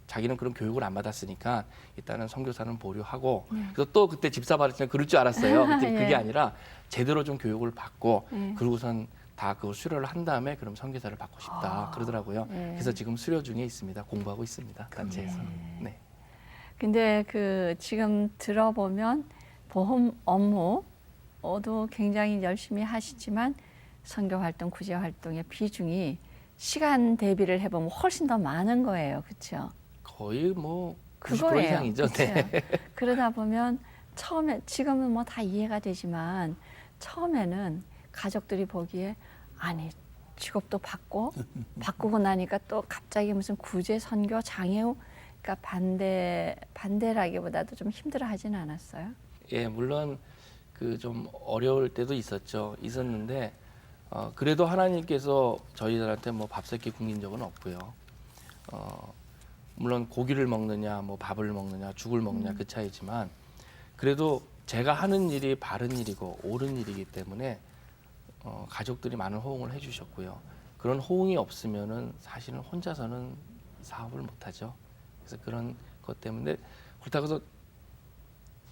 자기는 그런 교육을 안 받았으니까 일단은 선교사는 보류하고 그래서 또 그때 집사 받을 그럴 줄 알았어요. 근데 예. 그게 아니라 제대로 좀 교육을 받고 예. 그러고선 다 그 수료를 한 다음에 그럼 선교사를 받고 싶다 그러더라고요. 예. 그래서 지금 수료 중에 있습니다. 공부하고 있습니다. 단체에서. 네. 근데 그 지금 들어보면 보험 업무도 굉장히 열심히 하시지만 선교 활동, 구제 활동의 비중이 시간 대비를 해보면 훨씬 더 많은 거예요, 그렇죠? 거의 뭐 90% 그거예요. 이상이죠. 네. 그쵸? 그러다 보면 처음에 지금은 뭐 다 이해가 되지만 처음에는 가족들이 보기에 아니 직업도 바꾸고 나니까 또 갑자기 무슨 구제 선교 장애우 그러니까 반대라기보다도 좀 힘들어하진 않았어요. 예, 물론 그 좀 어려울 때도 있었는데 그래도 하나님께서 저희들한테 뭐 밥새끼 굶긴 적은 없고요. 물론 고기를 먹느냐, 뭐 밥을 먹느냐, 죽을 먹느냐 그 차이지만 그래도 제가 하는 일이 바른 일이고 옳은 일이기 때문에 가족들이 많은 호응을 해주셨고요. 그런 호응이 없으면은 사실은 혼자서는 사업을 못하죠. 그래서 그런 것 때문에 그렇다고 해서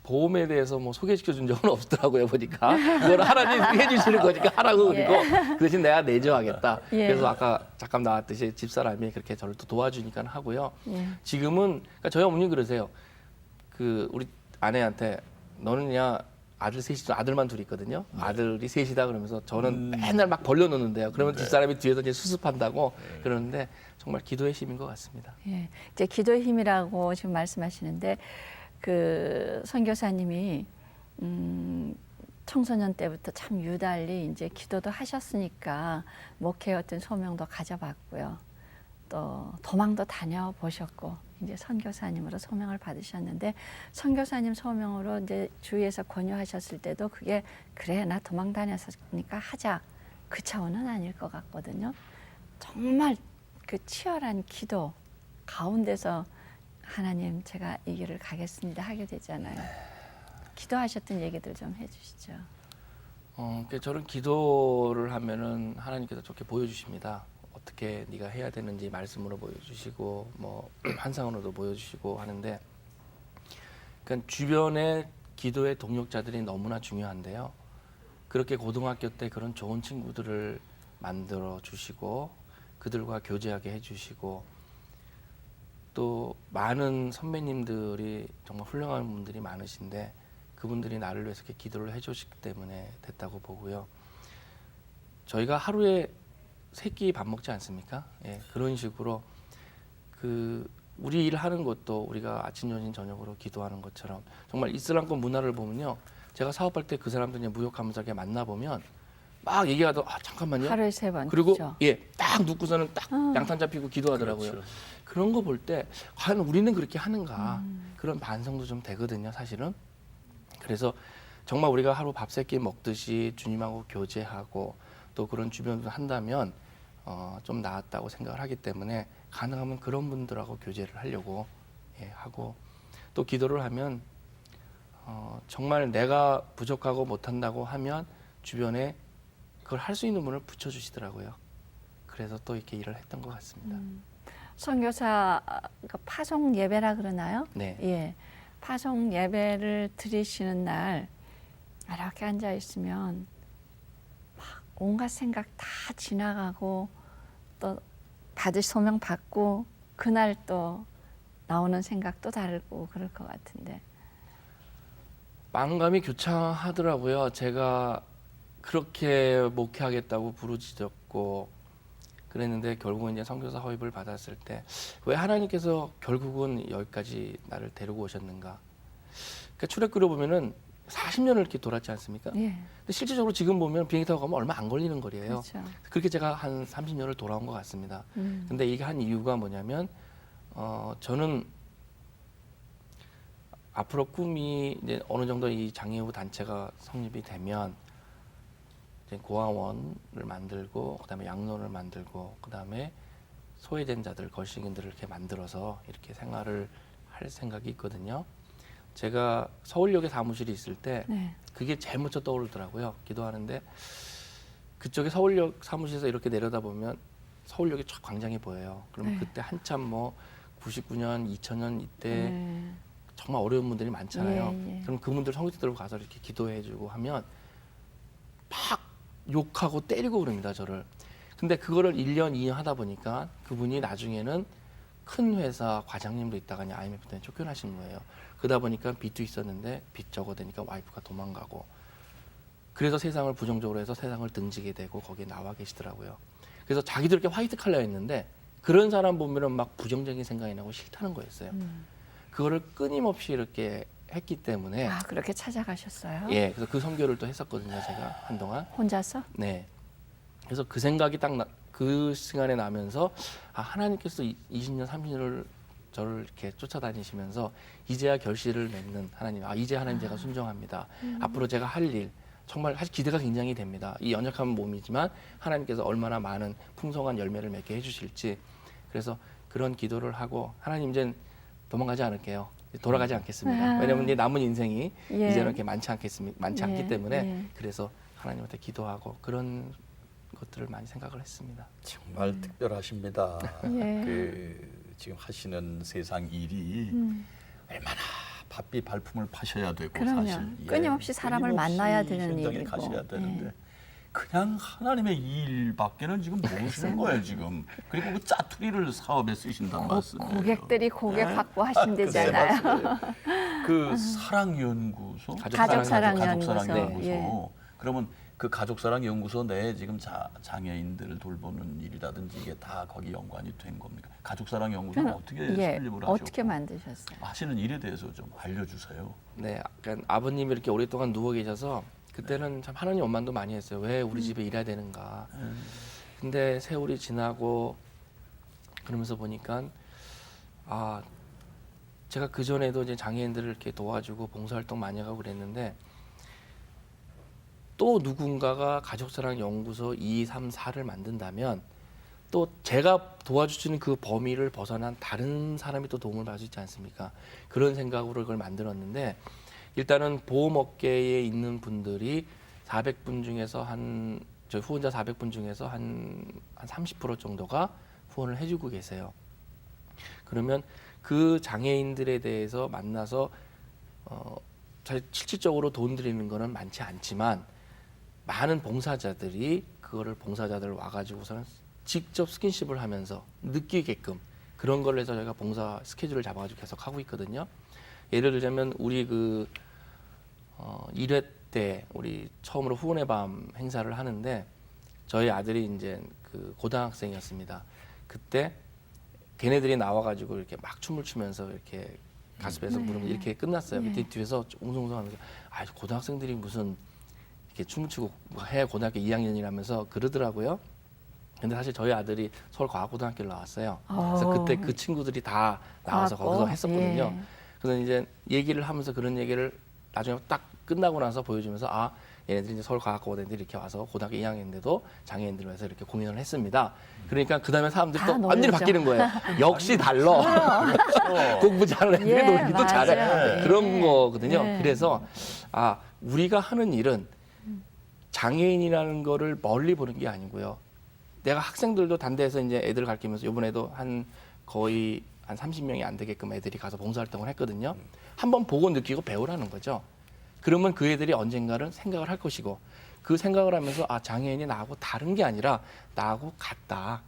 보험에 대해서 뭐 소개시켜 준 적은 없더라고요. 보니까 그걸 하나님이 해주시는 거니까 하라고 그리고 그 대신 내가 내조하겠다. 예. 그래서 아까 잠깐 나왔듯이 집사람이 그렇게 저를 또 도와주니까 하고요. 예. 지금은 그러니까 저희 어머님 그러세요. 그 우리 아내한테 너는 그냥 아들 셋이죠. 아들만 둘이 있거든요. 아들이 셋이다 그러면서 저는 맨날 막 벌려놓는데요. 그러면 집사람이 뒤에서 이제 수습한다고 그러는데 정말 기도의 힘인 것 같습니다. 예, 이제 기도의 힘이라고 지금 말씀하시는데 그 선교사님이 청소년 때부터 참 유달리 이제 기도도 하셨으니까 목회 어떤 소명도 가져봤고요. 또 도망도 다녀보셨고 이제 선교사님으로 소명을 받으셨는데 선교사님 소명으로 이제 주위에서 권유하셨을 때도 그게 그래 나 도망 다녔으니까 하자 그 차원은 아닐 것 같거든요. 정말 그 치열한 기도 가운데서 하나님 제가 이 길을 가겠습니다 하게 되잖아요. 기도하셨던 얘기들 좀 해주시죠. 그러니까 저는 기도를 하면은 하나님께서 좋게 보여주십니다. 어떻게 네가 해야 되는지 말씀으로 보여주시고 뭐 환상으로도 보여주시고 하는데, 그러니까 주변에 기도의 동역자들이 너무나 중요한데요. 그렇게 고등학교 때 그런 좋은 친구들을 만들어 주시고 그들과 교제하게 해주시고 또 많은 선배님들이 정말 훌륭한 분들이 많으신데 그분들이 나를 위해서 이렇게 기도를 해주시기 때문에 됐다고 보고요. 저희가 하루에 3끼 밥 먹지 않습니까? 예, 그런 식으로 그 우리 일하는 것도 우리가 아침, 점심, 저녁으로 기도하는 것처럼 정말 이슬람권 문화를 보면요. 제가 사업할 때 그 사람들 무역하면서 이렇게 만나보면 막 얘기하다 잠깐만요. 하루에 3번. 그리고 그렇죠? 예, 딱 눕고서는 딱 양탄 잡히고 기도하더라고요. 그렇죠. 그런 거 볼 때 과연 우리는 그렇게 하는가 그런 반성도 좀 되거든요, 사실은. 그래서 정말 우리가 하루 밥 3끼 먹듯이 주님하고 교제하고 또 그런 주변을 한다면 좀 나았다고 생각을 하기 때문에 가능하면 그런 분들하고 교제를 하려고 하고 또 기도를 하면 정말 내가 부족하고 못한다고 하면 주변에 그걸 할 수 있는 분을 붙여주시더라고요. 그래서 또 이렇게 일을 했던 것 같습니다. 선교사 파송 예배라 그러나요? 네. 예, 파송 예배를 드리시는 날 이렇게 앉아 있으면 막 온갖 생각 다 지나가고 또 받을 소명 받고 그날 또 나오는 생각도 다르고 그럴 것 같은데. 마음감이 교차하더라고요. 제가 그렇게 목회하겠다고 부르짖었고 그랬는데 결국은 이제 선교사 허입을 받았을 때 왜 하나님께서 결국은 여기까지 나를 데리고 오셨는가? 그러니까 출애굽을 보면은 40년을 이렇게 돌았지 않습니까? 예, 근데 실질적으로 지금 보면 비행기 타고 가면 얼마 안 걸리는 거리예요. 그렇죠. 그렇게 제가 한 30년을 돌아온 것 같습니다. 근데 이게 한 이유가 뭐냐면 저는 앞으로 꿈이 이제 어느 정도 이 장애우 단체가 성립이 되면 이제 고아원을 만들고 그다음에 양로를 만들고 그다음에 소외된 자들, 걸신인들을 이렇게 만들어서 이렇게 생활을 할 생각이 있거든요. 제가 서울역에 사무실이 있을 때 네. 그게 제일 먼저 떠오르더라고요. 기도하는데 그쪽에 서울역 사무실에서 이렇게 내려다보면 서울역이 쫙 광장이 보여요. 그러면 네. 그때 한참 뭐 99년, 2000년 이때 네. 정말 어려운 분들이 많잖아요. 예, 예. 그럼 그분들 성경 들고 가서 이렇게 기도해주고 하면 막 욕하고 때리고 그럽니다, 저를. 근데 그거를 1년, 2년 하다 보니까 그분이 나중에는 큰 회사 과장님도 있다가 IMF 때문에 쫓겨나신 거예요. 그러다 보니까 빚도 있었는데 빚 적어대니까 와이프가 도망가고 그래서 세상을 부정적으로 해서 세상을 등지게 되고 거기에 나와 계시더라고요. 그래서 자기들 이렇게 화이트 칼라였는데 그런 사람 보면은 막 부정적인 생각이 나고 싫다는 거였어요. 그거를 끊임없이 이렇게 했기 때문에 아, 그렇게 찾아가셨어요? 예, 그래서 그 선교를 또 했었거든요, 제가 한동안. 혼자서? 네. 그래서 그 생각이 그 시간에 나면서 아, 하나님께서 20년, 30년을 저를 이렇게 쫓아다니시면서 이제야 결실을 맺는 하나님. 아, 이제 하나님 제가 순종합니다. 앞으로 제가 할 일 정말 사실 기대가 굉장히 됩니다. 이 연약한 몸이지만 하나님께서 얼마나 많은 풍성한 열매를 맺게 해주실지. 그래서 그런 기도를 하고 하나님 이제 도망가지 않을게요. 돌아가지 않겠습니다. 왜냐하면 이제 남은 인생이 예. 이제는 이렇게 많지 않기 예, 때문에 예. 그래서 하나님한테 기도하고 그런 것들을 많이 생각을 했습니다. 정말 특별하십니다. 예. 그 지금 하시는 세상 일이 얼마나 바삐 발품을 파셔야 되고 그럼요. 사실 끊임없이 사람을 끊임없이 만나야 되는 현장에 일이고. 가셔야 되는데 예. 그냥 하나님의 일밖에는 지금 모르시는 거예요 지금. 그리고 그 짜투리를 사업에 쓰신다는 말씀이에요. 고객들이 고객 네? 확보하신대잖아요. 그 사랑연구소, 가족사랑연구소. 가족사랑연구소. 예. 그러면 그 가족사랑연구소 내에 지금 장애인들을 돌보는 일이라든지 이게 다 거기 연관이 된 겁니까? 가족사랑연구소는 어떻게 예, 설립을 하셨고 어떻게 만드셨어요? 하시는 일에 대해서 좀 알려주세요. 네, 그러니까 아버님이 이렇게 오랫동안 누워 계셔서 그때는 참 하나님 원망도 많이 했어요. 왜 우리 집에 일해야 되는가. 근데 세월이 지나고 그러면서 보니까 아 제가 그 전에도 이제 장애인들을 이렇게 도와주고 봉사활동 많이 하고 그랬는데 또 누군가가 가족사랑 연구소 2, 3, 4를 만든다면 또 제가 도와주시는 그 범위를 벗어난 다른 사람이 또 도움을 받을 수 있지 않습니까? 그런 생각으로 그걸 만들었는데 일단은 보험업계에 있는 분들이 400분 중에서 저희 후원자 400분 중에서 한 30% 정도가 후원을 해주고 계세요. 그러면 그 장애인들에 대해서 만나서 사실 실질적으로 돈 드리는 거는 많지 않지만 많은 봉사자들이 그거를 봉사자들 와가지고서는 직접 스킨십을 하면서 느끼게끔 그런 걸 해서 저희가 봉사 스케줄을 잡아가지고 계속 하고 있거든요. 예를 들자면 우리 1회 때 우리 처음으로 후원의 밤 행사를 하는데 저희 아들이 이제 그 고등학생이었습니다. 그때 걔네들이 나와가지고 이렇게 막 춤을 추면서 이렇게 가슴에서 부르면 이렇게 끝났어요. 그때 뒤에서 웅성웅성하면서 아 고등학생들이 무슨 이렇게 춤을 추고 해 고등학교 2학년이라면서 그러더라고요. 근데 사실 저희 아들이 서울과학고등학교를 나왔어요. 그래서 그때 그 친구들이 다 나와서 과학고? 거기서 했었거든요. 예. 그래서 이제 얘기를 하면서 그런 얘기를 나중에 딱 끝나고 나서 보여주면서 아 얘네들이 이제 서울과학고등학교 이렇게 와서 고등학교 2학년인데도 장애인들을 위해서 이렇게 공연을 했습니다. 그러니까 그 다음에 사람들이 다 또 완전히 놀죠. 바뀌는 거예요. 역시 달라. 공부 잘하는 애들이 예, 놀기도 잘해. 맞아요. 그런 예. 거거든요. 예. 그래서 아 우리가 하는 일은 장애인이라는 거를 멀리 보는 게 아니고요. 내가 학생들도 단대에서 이제 애들 가르치면서 이번에도 거의 한 30명이 안 되게끔 애들이 가서 봉사활동을 했거든요. 한번 보고 느끼고 배우라는 거죠. 그러면 그 애들이 언젠가는 생각을 할 것이고 그 생각을 하면서 아 장애인이 나하고 다른 게 아니라 나하고 같다.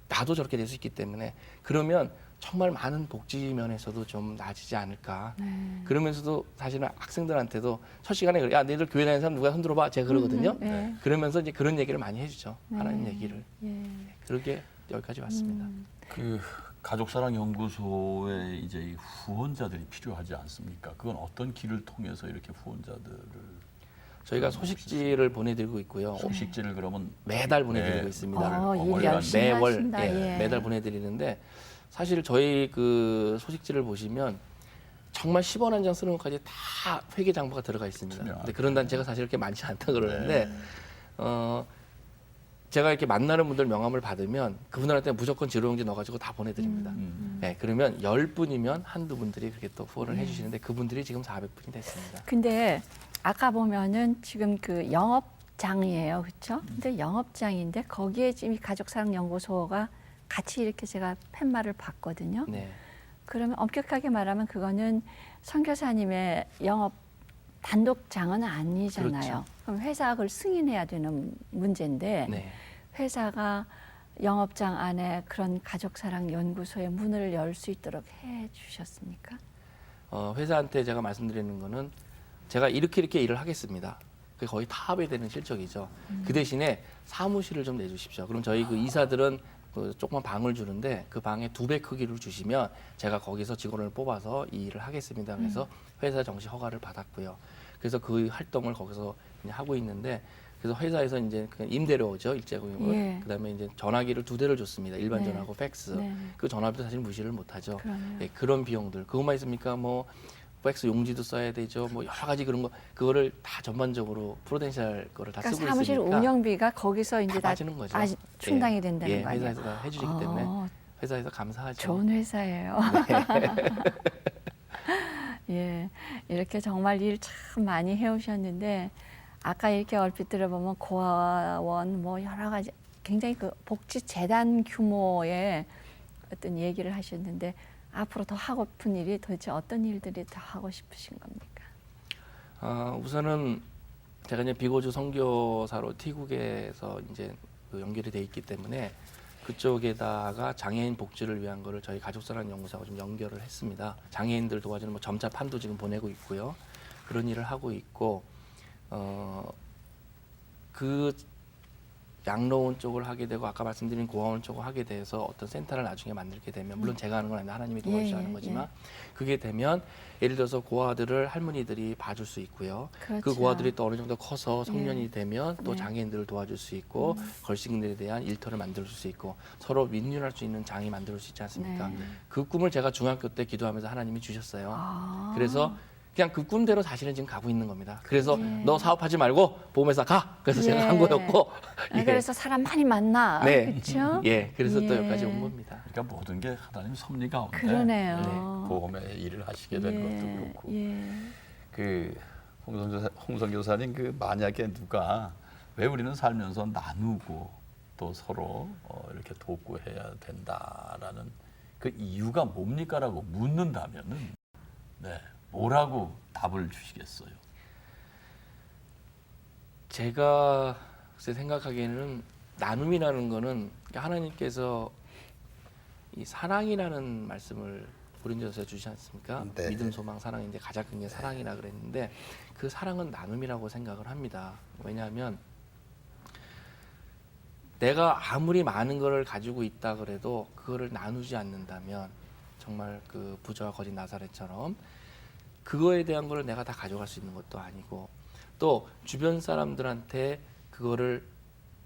나도 저렇게 될 수 있기 때문에 그러면 정말 많은 복지 면에서도 좀 나아지지 않을까. 그러면서도 사실은 학생들한테도 첫 시간에 그래. 야 너희들 교회 다니는 사람 누가 손들어봐. 제가 그러거든요. 네. 그러면서 이제 그런 얘기를 많이 해주죠. 하나님 얘기를. 예. 그렇게 여기까지 왔습니다. 그 가족사랑연구소에 이제 이 후원자들이 필요하지 않습니까? 그건 어떤 길을 통해서 이렇게 후원자들을 저희가 소식지를 보내드리고 있고요. 소식지를 그러면 매달 보내드리고 네. 있습니다. 일 열심히 매월 하신다. 예. 매달 보내드리는데 사실 저희 그 소식지를 보시면 정말 10원 한 장 쓰는 것까지 다 회계 장부가 들어가 있습니다. 근데 그런 단체가 사실 그렇게 많지 않다 그러는데 제가 이렇게 만나는 분들 명함을 받으면 그분들한테 무조건 지로용지 넣어가지고 다 보내드립니다. 네, 그러면 10분이면 한두 분들이 그렇게 또 후원을 해주시는데 그분들이 지금 400분이 됐습니다. 근데 아까 보면은 지금 그 영업장이에요, 그렇죠? 근데 영업장인데 거기에 지금 이 가족사랑연구소가 같이 이렇게 제가 팻말을 봤거든요. 네. 그러면 엄격하게 말하면 그거는 선교사님의 영업 단독장은 아니잖아요. 그렇죠. 그럼 회사가 그걸 승인해야 되는 문제인데 네. 회사가 영업장 안에 그런 가족사랑연구소의 문을 열 수 있도록 해 주셨습니까? 회사한테 제가 말씀드리는 거는 제가 이렇게 일을 하겠습니다. 그게 거의 타협이 되는 실적이죠. 그 대신에 사무실을 좀 내주십시오. 그럼 저희 그 이사들은 그 조그만 방을 주는데 그 방에 2배 크기를 주시면 제가 거기서 직원을 뽑아서 이 일을 하겠습니다. 그래서 회사 정시 허가를 받았고요. 그래서 그 활동을 거기서 그냥 하고 있는데 그래서 회사에서 이제 그냥 임대료죠, 일제금을. 예. 그다음에 이제 전화기를 2대를 줬습니다. 일반 네. 전화하고 팩스. 네. 그 전화비도 사실 무시를 못하죠. 그럼요. 예, 그런 비용들 그것만 있습니까? 뭐 팩스 용지도 써야 되죠. 뭐 여러 가지 그런 거 그거를 다 전반적으로 프로덴셜 거를 다 그러니까 쓰고 사무실 있으니까 운영비가 거기서 이제 다 빠지는 거죠. 충당이 된다는 예, 거 아니에요? 회사에서 다 해주시기 때문에 회사에서 감사하죠. 좋은 회사예요. 예, 이렇게 정말 일 참 많이 해오셨는데 아까 이렇게 얼핏 들어보면 고아원 뭐 여러 가지 굉장히 그 복지 재단 규모의 어떤 얘기를 하셨는데 앞으로 더 하고픈 일이 도대체 어떤 일들이 더 하고 싶으신 겁니까? 우선은 제가 이제 비고주 선교사로 티국에서 이제 그 연결이 돼 있기 때문에 그쪽에다가 장애인 복지를 위한 거를 저희 가족사랑 연구소하고 좀 연결을 했습니다. 장애인들 도와주는 뭐 점자판도 지금 보내고 있고요. 그런 일을 하고 있고 그 양로원 쪽을 하게 되고 아까 말씀드린 고아원 쪽을 하게 돼서 어떤 센터를 나중에 만들게 되면 물론 제가 하는 건 아닌데 하나님이 도와주셔야 하는 거지만 그게 되면 예를 들어서 고아들을 할머니들이 봐줄 수 있고요. 그렇죠. 그 고아들이 또 어느 정도 커서 성년이 되면 또 네. 장애인들을 도와줄 수 있고 걸신들에 대한 일터를 만들 수 있고 서로 윈윈할 수 있는 장이 만들 수 있지 않습니까? 네. 그 꿈을 제가 중학교 때 기도하면서 하나님이 주셨어요. 아. 그래서 그냥 그 꿈대로 사실은 지금 가고 있는 겁니다. 그래서 예. 너 사업하지 말고 보험회사 가. 그래서 제가 예. 한 거였고. 아, 그래서 사람 많이 만나. 네. 그렇죠? 예, 그래서 또 예. 여기까지 온 겁니다. 그러니까 모든 게 하나님 섭리 가운데 그러네요. 보험의 일을 하시게 된 것도 그렇고 예. 그 홍성교사님 그 만약에 누가 왜 우리는 살면서 나누고 또 서로 이렇게 돕고 해야 된다라는 그 이유가 뭡니까라고 묻는다면은 네 뭐라고 답을 주시겠어요? 제가 글쎄 생각하기에는 나눔이라는 거는 하나님께서 이 사랑이라는 말씀을 고린도서에 주시지 않습니까? 네. 믿음, 소망, 사랑인데 가장 큰 게 사랑이라 그랬는데 그 사랑은 나눔이라고 생각을 합니다. 왜냐하면 내가 아무리 많은 거를 가지고 있다 그래도 그거를 나누지 않는다면 정말 그 부자와 거짓 나사렛처럼 그거에 대한 거를 내가 다 가져갈 수 있는 것도 아니고 또 주변 사람들한테 그거를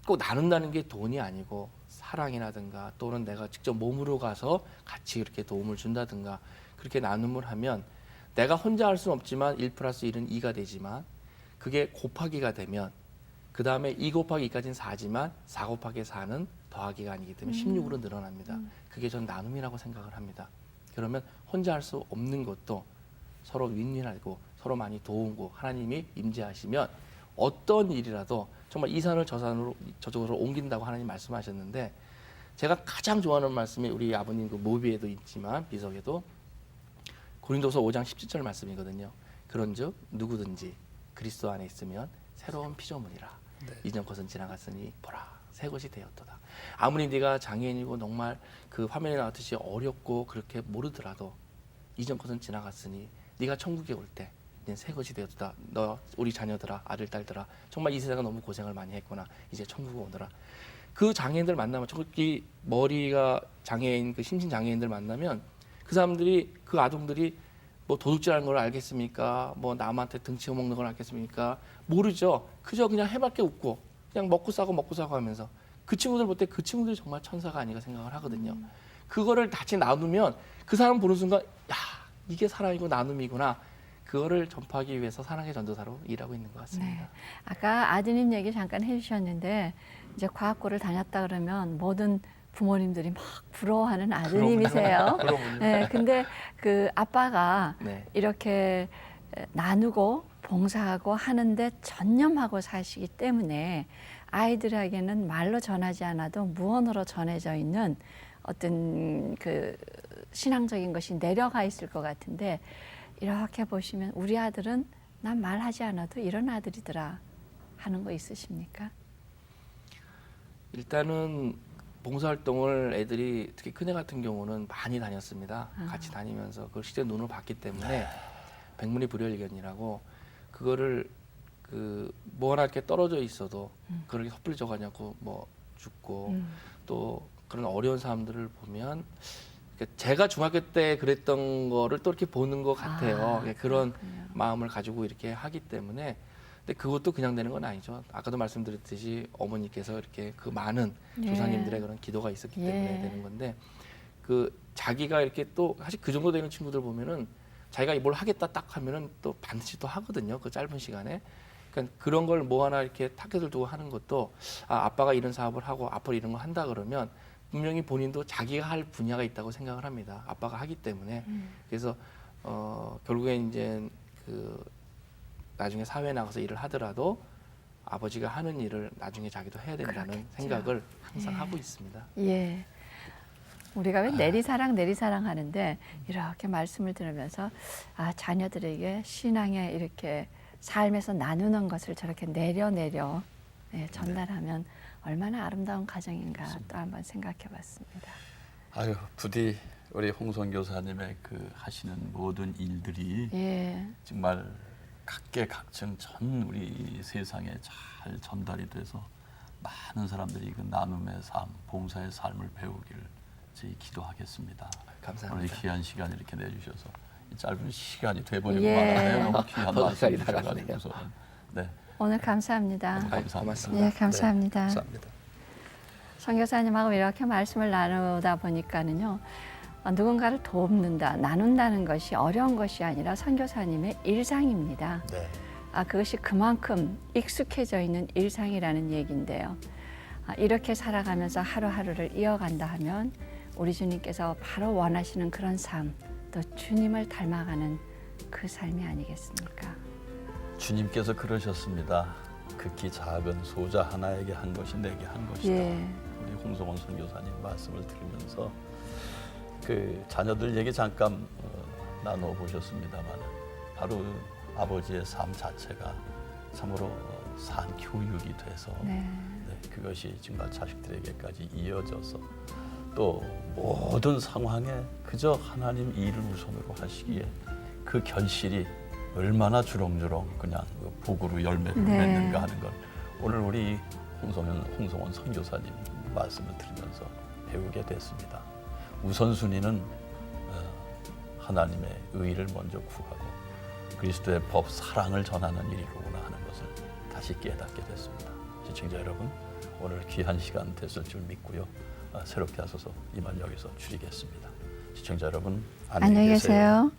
꼭 나눈다는 게 돈이 아니고 사랑이라든가 또는 내가 직접 몸으로 가서 같이 이렇게 도움을 준다든가 그렇게 나눔을 하면 내가 혼자 할 수는 없지만 1+1은 2가 되지만 그게 곱하기가 되면 그 다음에 2 곱하기 2까지는 4지만 4 곱하기 4는 더하기가 아니기 때문에 16으로 늘어납니다. 그게 전 나눔이라고 생각을 합니다. 그러면 혼자 할 수 없는 것도 서로 윈윈하고 서로 많이 도우고 하나님이 임재하시면 어떤 일이라도 정말 이 산을 저 산으로 저쪽으로 옮긴다고 하나님 말씀하셨는데 제가 가장 좋아하는 말씀이 우리 아버님 그 모비에도 있지만 비석에도 고린도서 5장 17절 말씀이거든요. 그런즉 누구든지 그리스도 안에 있으면 새로운 피조물이라 이전 것은 지나갔으니 보라 새 것이 되었도다. 아무리 네가 장애인이고 정말 그 화면에 나왔듯이 어렵고 그렇게 모르더라도 이전 것은 지나갔으니 네가 천국에 올 때 이제 새 것이 되었다. 너 우리 자녀들아 아들 딸들아 정말 이 세상은 너무 고생을 많이 했구나. 이제 천국에 오너라. 그 장애인들 만나면 특히 머리가 장애인 그 심신 장애인들 만나면 그 사람들이 그 아동들이 뭐 도둑질하는 걸 알겠습니까? 뭐 남한테 등치고 먹는 걸 알겠습니까? 모르죠. 그저 그냥 해맑게 웃고 그냥 먹고 싸고 하면서 그 친구들 볼 때 그 친구들이 정말 천사가 아닌가 생각을 하거든요. 그거를 같이 나누면 그 사람 보는 순간 야 이게 사랑이고 나눔이구나. 그거를 전파하기 위해서 사랑의 전도사로 일하고 있는 것 같습니다. 네. 아까 아드님 얘기 잠깐 해주셨는데 이제 과학고를 다녔다 그러면 모든 부모님들이 막 부러워하는 아드님이세요. 그럼요. 네, 근데 그 아빠가 네. 이렇게 나누고 봉사하고 하는데 전념하고 사시기 때문에 아이들에게는 말로 전하지 않아도 무언으로 전해져 있는 어떤 그 신앙적인 것이 내려가 있을 것 같은데 이렇게 보시면 우리 아들은 난 말하지 않아도 이런 아들이더라 하는 거 있으십니까? 일단은 봉사활동을 애들이 특히 큰애 같은 경우는 많이 다녔습니다. 아. 같이 다니면서 그걸 실제 눈으로 봤기 때문에 백문이 불여일견이라고 그거를 그 뭐 하나 이렇게 떨어져 있어도 그걸 섣불리 져가냐고 뭐 죽고 또 그런 어려운 사람들을 보면 제가 중학교 때 그랬던 거를 또 이렇게 보는 것 같아요. 아, 그런 그렇군요. 마음을 가지고 이렇게 하기 때문에 근데 그것도 그냥 되는 건 아니죠. 아까도 말씀드렸듯이 어머니께서 이렇게 그 많은 예. 조상님들의 그런 기도가 있었기 때문에 예. 되는 건데 그 자기가 이렇게 또 사실 그 정도 되는 친구들 보면은 자기가 뭘 하겠다 딱 하면은 또 반드시 또 하거든요. 그 짧은 시간에. 그러니까 그런 걸 뭐 하나 이렇게 타겟을 두고 하는 것도 아빠가 이런 사업을 하고 앞으로 이런 거 한다 그러면 분명히 본인도 자기가 할 분야가 있다고 생각을 합니다. 아빠가 하기 때문에. 그래서 결국엔 이제 그 나중에 사회에 나가서 일을 하더라도 아버지가 하는 일을 나중에 자기도 해야 된다는 그렇겠죠. 생각을 항상 예. 하고 있습니다. 예. 우리가 왜 내리사랑 하는데 이렇게 말씀을 들으면서 자녀들에게 신앙의 이렇게 삶에서 나누는 것을 저렇게 내려 예, 전달하면 얼마나 아름다운 가정인가 또 한번 생각해 봤습니다. 아유, 부디 우리 홍성 교사님의 그 하시는 모든 일들이 예. 정말 각계각층 전 우리 세상에 잘 전달이 돼서 많은 사람들이 그 나눔의 삶, 봉사의 삶을 배우기를 저희 기도하겠습니다. 감사합니다. 오늘 귀한 시간 이렇게 내주셔서 이 짧은 시간이 돼버리고 예. 말아요. 너무 귀한 말씀 시간이 나갔네요. 주셔가지고서 네, 오늘 감사합니다. 감사합니다. 고맙습니다. 예, 감사합니다. 네, 감사합니다. 선교사님하고 이렇게 말씀을 나누다 보니까는요, 누군가를 돕는다, 나눈다는 것이 어려운 것이 아니라 선교사님의 일상입니다. 네. 그것이 그만큼 익숙해져 있는 일상이라는 얘기인데요. 이렇게 살아가면서 하루하루를 이어간다 하면 우리 주님께서 바로 원하시는 그런 삶, 또 주님을 닮아가는 그 삶이 아니겠습니까? 주님께서 그러셨습니다. 극히 작은 소자 하나에게 한 것이 내게 한 것이다. 예. 우리 홍성원 선교사님 말씀을 들으면서 그 자녀들 얘기 잠깐 나눠 보셨습니다만 바로 아버지의 삶 자체가 참으로 산 교육이 돼서 네. 네, 그것이 정말 자식들에게까지 이어져서 또 모든 상황에 그저 하나님 일을 우선으로 하시기에 그 결실이 얼마나 주렁주렁 그냥 그 복으로 열매를 네. 맺는가 하는 걸 오늘 우리 홍성원 선교사님 말씀을 들으면서 배우게 됐습니다. 우선순위는 하나님의 의를 먼저 구하고 그리스도의 법, 사랑을 전하는 일이로구나 하는 것을 다시 깨닫게 됐습니다. 시청자 여러분, 오늘 귀한 시간 됐을 줄 믿고요. 새롭게 하소서 이만 여기서 줄이겠습니다. 시청자 여러분, 안녕히 계세요.